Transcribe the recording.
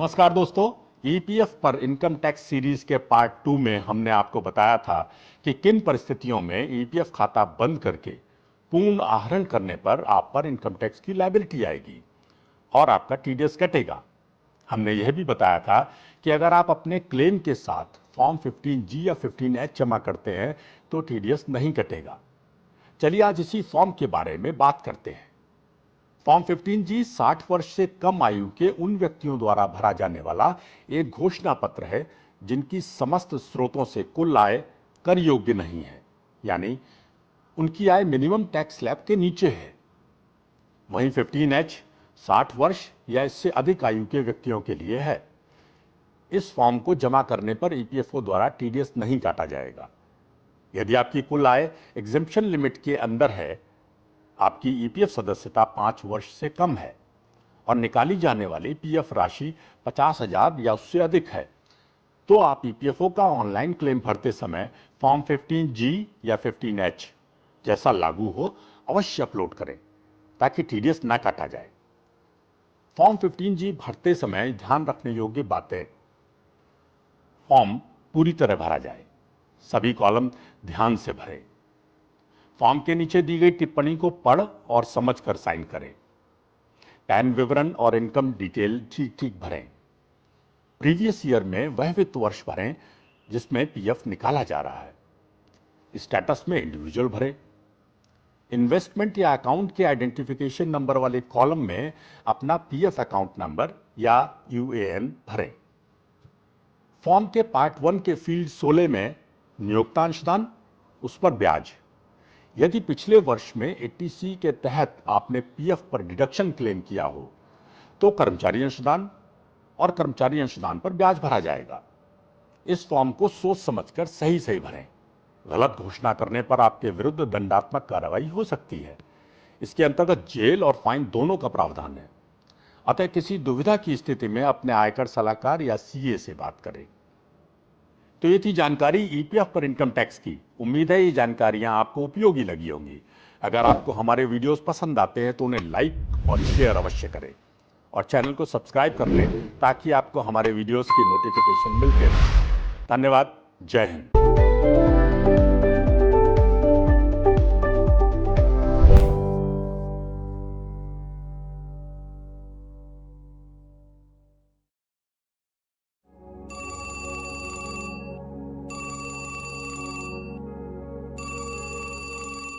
नमस्कार दोस्तों। ईपीएफ पर इनकम टैक्स सीरीज के पार्ट 2 में हमने आपको बताया था कि किन परिस्थितियों में ईपीएफ खाता बंद करके पूर्ण आहरण करने पर आप पर इनकम टैक्स की लायबिलिटी आएगी और आपका टीडीएस कटेगा। हमने यह भी बताया था कि अगर आप अपने क्लेम के साथ फॉर्म 15G या 15H जमा करते हैं तो टीडीएस नहीं कटेगा। चलिए आज इसी फॉर्म के बारे में बात करते हैं। फॉर्म 15G 60 वर्ष से कम आयु के उन व्यक्तियों द्वारा भरा जाने वाला एक घोषणा पत्र है जिनकी समस्त स्रोतों से कुल आय कर योग्य नहीं है, यानी उनकी आय मिनिमम टैक्स स्लैब के नीचे है। वहीं 15H 60 वर्ष या इससे अधिक आयु के व्यक्तियों के लिए है। इस फॉर्म को जमा करने पर ईपीएफओ द्वारा टीडीएस नहीं काटा जाएगा। यदि आपकी कुल आय एग्जेम्पशन लिमिट के अंदर है, आपकी ईपीएफ सदस्यता 5 वर्ष से कम है और निकाली जाने वाली पीएफ राशि 50,000 या उससे अधिक है, तो आप ईपीएफओ का ऑनलाइन क्लेम भरते समय फॉर्म 15G या 15H जैसा लागू हो अवश्य अपलोड करें ताकि टीडीएस ना काटा जाए। फॉर्म 15G भरते समय ध्यान रखने योग्य बातें। फॉर्म पूरी तरह भरा जाए, सभी कॉलम ध्यान से भरें। फॉर्म के नीचे दी गई टिप्पणी को पढ़ और समझकर साइन करें। पैन विवरण और इनकम डिटेल ठीक ठीक भरें। प्रीवियस ईयर में वह वित्त वर्ष भरें जिसमें पीएफ निकाला जा रहा है। स्टेटस में इंडिविजुअल भरें। इन्वेस्टमेंट या अकाउंट के आइडेंटिफिकेशन नंबर वाले कॉलम में अपना पीएफ अकाउंट नंबर या यूएएन भरें। फॉर्म के पार्ट 1 के फील्ड 16 में नियोक्ता अंशदान, उस पर ब्याज। यदि पिछले वर्ष में 80C के तहत आपने पीएफ पर डिडक्शन क्लेम किया हो तो कर्मचारी अंशदान और कर्मचारी अंशदान पर ब्याज भरा जाएगा। इस फॉर्म को सोच समझकर सही सही भरें। गलत घोषणा करने पर आपके विरुद्ध दंडात्मक कार्रवाई हो सकती है। इसके अंतर्गत जेल और फाइन दोनों का प्रावधान है। अतः किसी दुविधा की स्थिति में अपने आयकर सलाहकार या सीए से बात करें। तो ये थी जानकारी ईपीएफ पर इनकम टैक्स की। उम्मीद है ये जानकारियां आपको उपयोगी लगी होंगी। अगर आपको हमारे वीडियोस पसंद आते हैं तो उन्हें लाइक और शेयर अवश्य करें और चैनल को सब्सक्राइब कर लें ताकि आपको हमारे वीडियोस की नोटिफिकेशन मिलते रहे। धन्यवाद। जय हिंद।